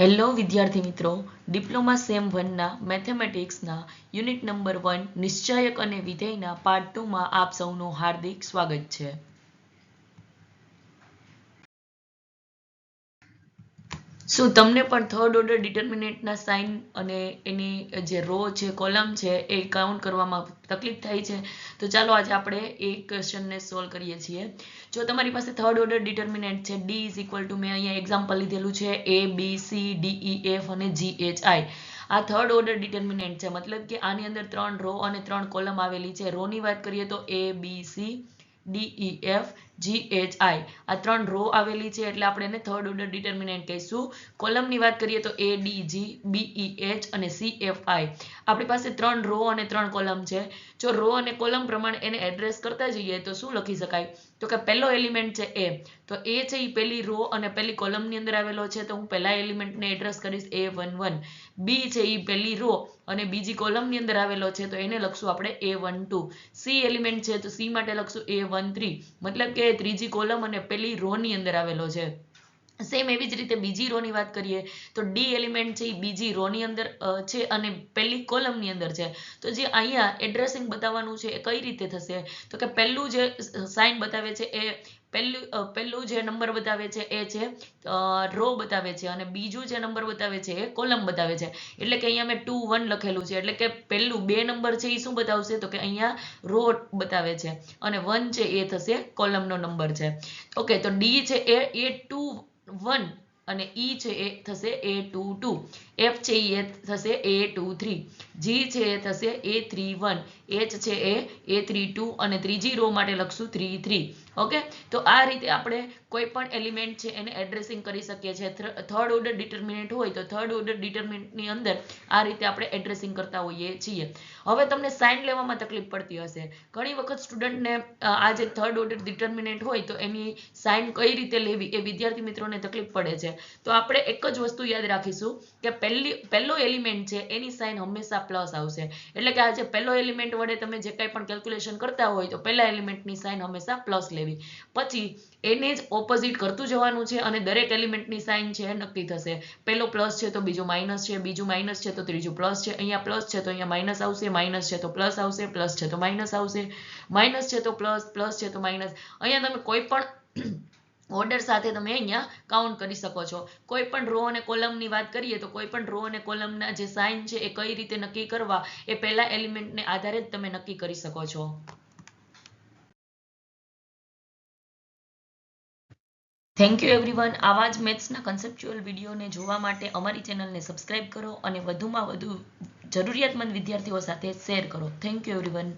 Hello વિદ્યાર્થી મિત્રો, diploma same 1 ના મેથેમેટિક્સના યુનિટ નંબર 1 નિશ્ચાયક અને વિધેયના પાર્ટ 2 માં આપ સૌનું હાર્દિક સ્વાગત છે. શું તમને પણ થર્ડ ઓર્ડર ડિટર્મિનન્ટના સાઇન અને એની જે રો છે, કોલમ છે એ કાઉન્ટ કરવામાં તકલીફ થાય છે? તો ચાલો આજે આપણે એક ક્વેશ્ચનને સોલ્વ કરીએ છીએ. જો તમારી પાસે થર્ડ ઓર્ડર ડિટર્મિનન્ટ છે d ઇઝ ઇક્વલ ટુ, મેં અહીંયા એક્ઝામ્પલ લીધેલું છે a b c d e f અને g h i. આ થર્ડ ઓર્ડર ડિટર્મિનન્ટ છે, મતલબ કે આની અંદર 3 રો અને 3 કોલમ આવેલી છે. રો ની વાત કરીએ તો a b c d e f g h i આ 3 રો આવેલી છે એટલે આપણે એને થર્ડ ઓર્ડર ડિટર્મિનન્ટ કહીશું. કોલમ ની વાત કરીએ તો a d g b e h અને c f i. આપણી પાસે 3 રો અને 3 કોલમ છે. જો રો અને કોલમ પ્રમાણે એને એડ્રેસ કરતા જઈએ તો શું લખી શકાય? તો કે પહેલો એલિમેન્ટ છે a, તો a છે એ પહેલી રો અને પહેલી કોલમ ની અંદર આવેલો છે, તો હું પહેલા એલિમેન્ટને એડ્રેસ કરીશ a11. b છે એ પહેલી રો અને બીજી કોલમ ની અંદર આવેલો છે, તો એને લખશું આપણે a12. c એલિમેન્ટ છે તો c માટે લખશું a13, મતલબ કે ત્રીજી કોલમ અને પહેલી રો ની અંદર આવેલો છે. સેમ એવી જ રીતે બીજી રો ની વાત કરીએ તો d એલિમેન્ટ છે એ બીજી રો ની અંદર છે અને પહેલી કોલમ ની અંદર છે. તો જે અહીંયા એડ્રેસિંગ બતાવવાનું છે એ કઈ રીતે થશે? તો કે પહેલું જે સાઇન બતાવે છે એ પહેલું જે નંબર બતાવે છે એ છે રો બતાવે છે અને બીજું જે નંબર બતાવે છે એ કોલમ બતાવે છે. એટલે કે અહીંયા મેં 2 1 લખેલું છે, એટલે કે પહેલું 2 નંબર છે એ શું બતાવશે? તો કે અહીંયા રો બતાવે છે અને 1 છે એ થશે કોલમનો નંબર છે. ઓકે, તો d છે એ a21 અને e છે એ થશે a22, f છે એ થશે a23, g છે એ થશે a31, h છે એ a32 અને ત્રીજી રો માટે લખશું 33. ઓકે, તો આ રીતે આપણે કોઈ પણ એલિમેન્ટ છે એને એડ્રેસિંગ કરી શકીએ છીએ. થર્ડ ઓર્ડર ડિટર્મિનન્ટ હોય તો થર્ડ ઓર્ડર ડિટર્મિનન્ટની અંદર આ રીતે આપણે એડ્રેસિંગ કરતા હોઈએ છીએ. હવે તમને સાઇન લેવામાં તકલીફ પડતી હશે. ઘણી વખત સ્ટુડન્ટને આ જે થર્ડ ઓર્ડર ડિટર્મિનન્ટ હોય તો એની સાઇન કઈ રીતે લેવી એ વિદ્યાર્થી મિત્રોને તકલીફ પડે છે. તો આપણે એક જ વસ્તુ યાદ રાખીશું કે પહેલો એલિમેન્ટ છે એની સાઇન હંમેશા પ્લસ આવશે. એટલે કે આ જે પહેલો એલિમેન્ટ વડે તમે જે કંઈ પણ કેલ્ક્યુલેશન કરતા હોય તો પહેલા એલિમેન્ટની સાઇન હંમેશા પ્લસ લેવી, પછી એને જ ઓપોઝિટ કરતું જવાનું છે અને દરેક એલિમેન્ટની સાઇન છે એ નક્કી થશે. પહેલો પ્લસ છે તો બીજું માઇનસ છે, બીજું માઇનસ છે તો ત્રીજું પ્લસ છે, અહીંયા પ્લસ છે તો અહીંયા માઇનસ આવશે, માઇનસ છે તો પ્લસ આવશે, પ્લસ છે તો માઇનસ આવશે, માઇનસ છે તો પ્લસ, પ્લસ છે તો માઇનસ. અહીંયા તમે કોઈ પણ ઓર્ડર સાથે તમે અહીંયા કાઉન્ટ કરી શકો છો. કોઈ પણ રો અને કોલમની વાત કરીએ તો કોઈ પણ રો અને કોલમના જે સાઇન છે એ કઈ રીતે નક્કી કરવા એ પહેલા એલિમેન્ટને આધારે જ તમે નક્કી કરી શકો છો. Thank you everyone. આવા જ મેથ્સના કન્સેપ્ચ્યુઅલ વિડીયોને જોવા માટે અમારી ચેનલને સબસ્ક્રાઇબ કરો અને વધુમાં વધુ જરૂરિયાતમંદ વિદ્યાર્થીઓ સાથે શેર કરો. Thank you everyone.